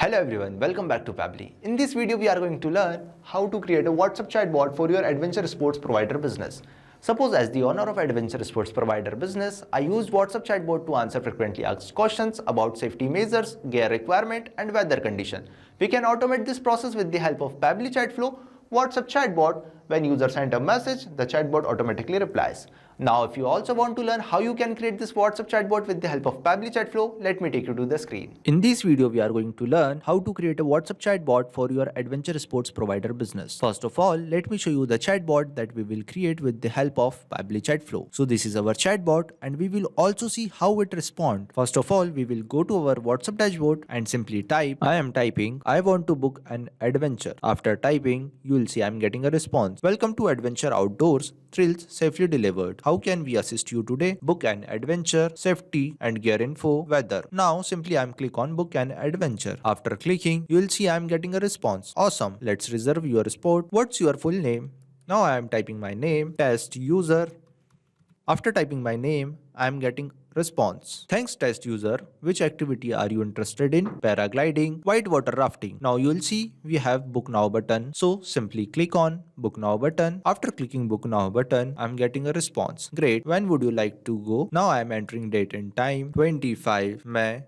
Hello everyone, welcome back to Pabbly. In this video, we are going to learn how to create a WhatsApp chatbot for your adventure sports provider business. Suppose as the owner of adventure sports provider business, I used WhatsApp chatbot to answer frequently asked questions about safety measures, gear requirement and weather condition. We can automate this process with the help of Pabbly Chatflow WhatsApp chatbot. When user send a message, the chatbot automatically replies. Now, if you also want to learn how you can create this WhatsApp chatbot with the help of Pabbly Chatflow, let me take you to the screen. In this video, we are going to learn how to create a WhatsApp chatbot for your adventure sports provider business. First of all, let me show you the chatbot that we will create with the help of Pabbly Chatflow. So this is our chatbot and we will also see how it responds. First of all, we will go to our WhatsApp dashboard and simply type, I want to book an adventure. After typing, you will see I am getting a response. Welcome to Adventure Outdoors, thrills safely delivered. How can we assist you today? Book an adventure, safety and gear info, weather. Now simply I'm click on book an adventure. After clicking, you will see I'm getting a response. Awesome. Let's reserve your spot. What's your full name? Now I am typing my name, test user. After typing my name, I am getting response. Thanks test user. Which activity are you interested in? Paragliding, whitewater rafting. Now you will see we have book now button. So simply click on book now button. After clicking book now button, I am getting a response. Great. When would you like to go? Now I am entering date and time 25 May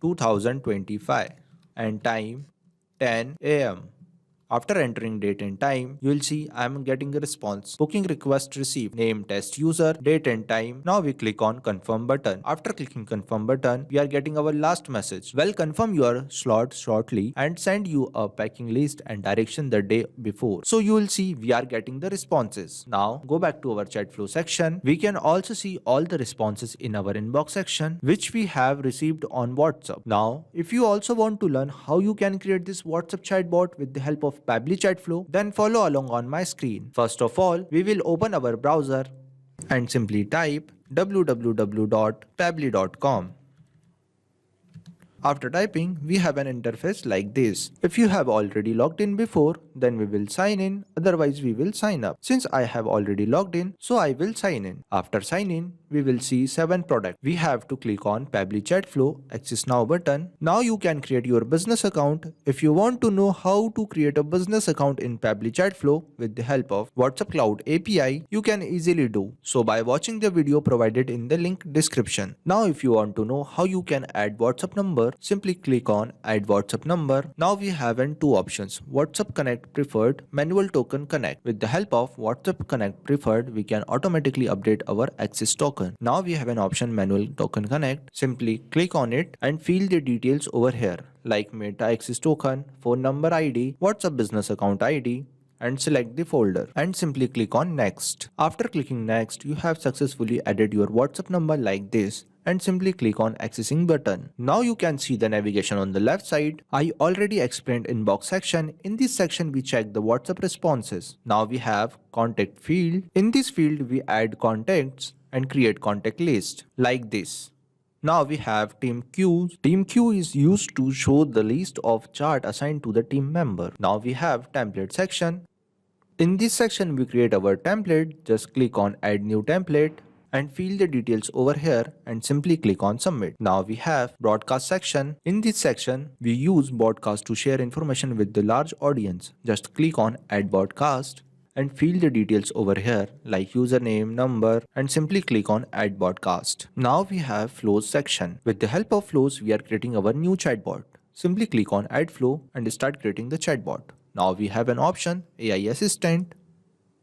2025 and time 10 AM. After entering date and time, you will see I am getting a response. Booking request received. Name test user, date and time. Now we click on confirm button. After clicking confirm button, we are getting our last message. Well, confirm your slot shortly and send you a packing list and direction the day before. So you will see we are getting the responses. Now go back to our chat flow section. We can also see all the responses in our inbox section which we have received on WhatsApp. Now if you also want to learn how you can create this WhatsApp chatbot with the help of Pabbly Chatflow, then follow along on my screen. First of all, we will open our browser and simply type www.pabbly.com. After typing, we have an interface like this. If you have already logged in before, then we will sign in, otherwise we will sign up. Since I have already logged in, so I will sign in. After sign in, we will see 7 products. We have to click on Pabbly Chatflow Access Now button. Now you can create your business account. If you want to know how to create a business account in Pabbly Chatflow with the help of WhatsApp Cloud API, you can easily do so by watching the video provided in the link description. Now if you want to know how you can add WhatsApp number, simply click on add WhatsApp number. Now we have two options, WhatsApp Connect Preferred, Manual Token Connect. With the help of WhatsApp Connect Preferred, we can automatically update our access token. Now we have an option Manual Token Connect. Simply click on it and fill the details over here like Meta Access Token, phone number ID, WhatsApp Business Account ID, and select the folder and simply click on next. After clicking next, you have successfully added your WhatsApp number like this and simply click on accessing button. Now you can see the navigation on the left side. I already explained inbox section. In this section we check the WhatsApp responses. Now we have contact field. In this field we add contacts and create contact list like this. Now we have team queues. Team queue is used to show the list of chart assigned to the team member. Now we have template section. In this section we create our template. Just click on add new template and fill the details over here and simply click on submit. Now we have broadcast section. In this section we use broadcast to share information with the large audience. Just click on add broadcast and fill the details over here like username, number, and simply click on add broadcast. Now we have flows section. With the help of flows we are creating our new chatbot. Simply click on add flow and start creating the chatbot. Now we have an option AI assistant.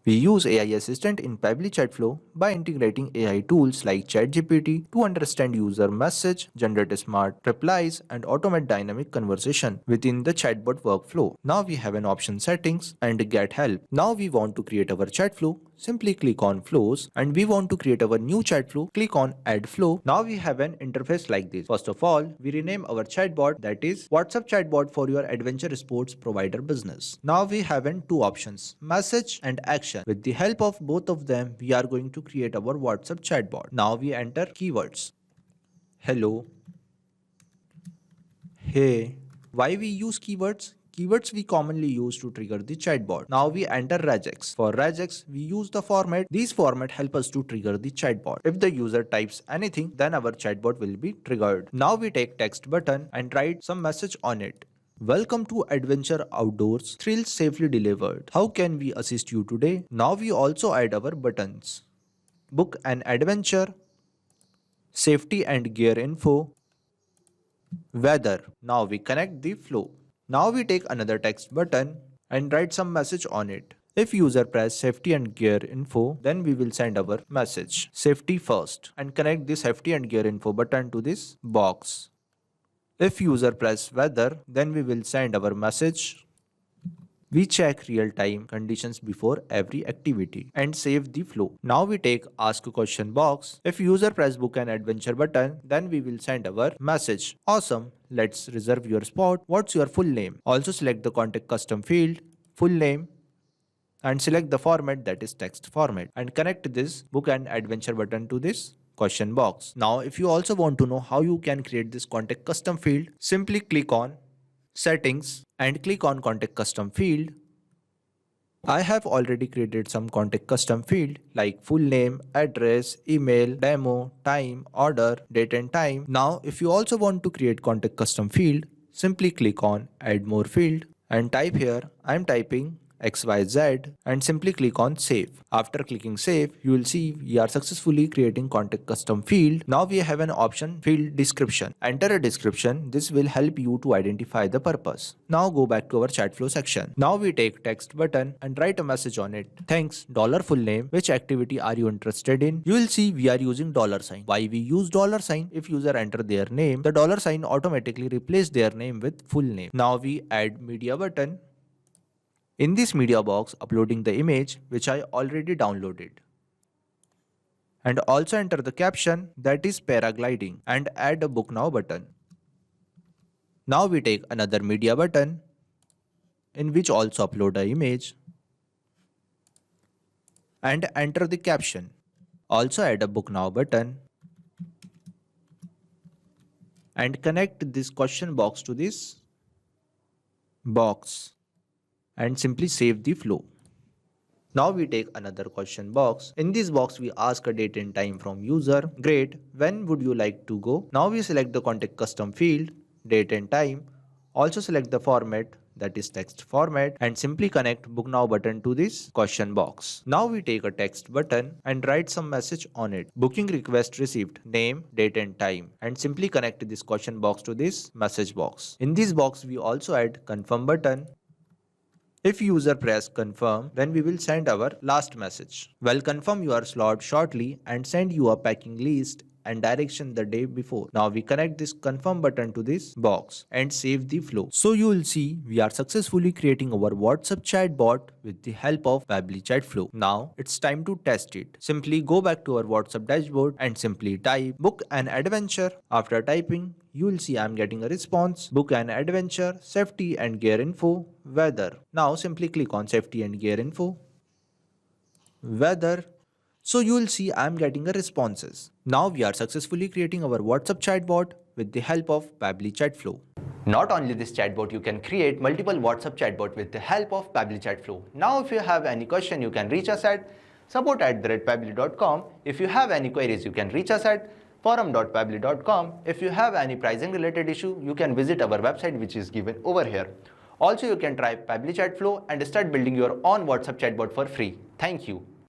We use AI assistant in Pabbly Chatflow by integrating AI tools like ChatGPT to understand user message, generate smart replies, and automate dynamic conversation within the chatbot workflow. Now we have an option settings and get help. Now we want to create our chat flow. Simply click on flows and we want to create our new chat flow. Click on add flow. Now we have an interface like this. First of all, we rename our chatbot, that is WhatsApp chatbot for your adventure sports provider business. Now we have two options, message and action. With the help of both of them, we are going to create our WhatsApp chatbot. Now we enter keywords. Hello. Hey. Why we use keywords? keywords we commonly use to trigger the chatbot. Now we enter regex. For regex, we use the format. These format help us to trigger the chatbot. If the user types anything, then our chatbot will be triggered. Now we take text button and write some message on it. Welcome to Adventure Outdoors, thrills safely delivered. How can we assist you today? Now we also add our buttons. Book an adventure, safety and gear info, weather. Now we connect the flow. Now we take another text button and write some message on it. If user press safety and gear info, then we will send our message safety first and connect the safety and gear info button to this box. If user press weather, then we will send our message. We check real-time conditions before every activity and save the flow. Now we take ask a question box. If user press book an adventure button, then we will send our message. Awesome, let's reserve your spot. What's your full name? Also select the contact custom field, full name, and select the format, that is text format, and connect this book and adventure button to this question box. Now if you also want to know how you can create this contact custom field, simply click on settings and click on contact custom field. I have already created some contact custom field like full name, address, email, demo, time, order, date and time. Now if you also want to create contact custom field, simply click on add more field and type here I am typing XYZ and simply click on save. After clicking save, you will see we are successfully creating contact custom field. Now we have an option field description. Enter a description. This will help you to identify the purpose. Now go back to our Chatflow section. Now we take text button and write a message on it. Thanks, $full name. Which activity are you interested in? You will see we are using $sign. Why we use $sign? If user enter their name, the $sign automatically replace their name with full name. Now we add media button. In this media box, uploading the image which I already downloaded. And also enter the caption, that is paragliding, and add a book now button. Now we take another media button in which also upload an image and enter the caption. Also add a book now button and connect this question box to this box and simply save the flow. Now we take another question box. In this box we ask a date and time from user. Great, when would you like to go? Now we select the contact custom field, date and time. Also select the format, that is text format, and simply connect book now button to this question box. Now we take a text button and write some message on it. Booking request received, name, date and time, and simply connect this question box to this message box. In this box we also add confirm button. If user press confirm, then we will send our last message. Well, confirm your slot shortly and send you a packing list and direction the day before. Now we connect this confirm button to this box and save the flow. So you will see we are successfully creating our WhatsApp chatbot with the help of Pabbly Chatflow. Now it's time to test it. Simply go back to our WhatsApp dashboard and simply type book an adventure. After typing, you will see I am getting a response. Book an adventure, safety and gear info, weather. Now simply click on safety and gear info, weather. So you will see I am getting a responses. Now we are successfully creating our WhatsApp chatbot with the help of Pabbly Chatflow. Not only this chatbot, you can create multiple WhatsApp chatbot with the help of Pabbly Chatflow. Now if you have any question, you can reach us at support@pabbly.com. If you have any queries, you can reach us at forum.pabbly.com. If you have any pricing related issue, you can visit our website which is given over here. Also, you can try Pabbly Chatflow and start building your own WhatsApp chatbot for free. Thank you.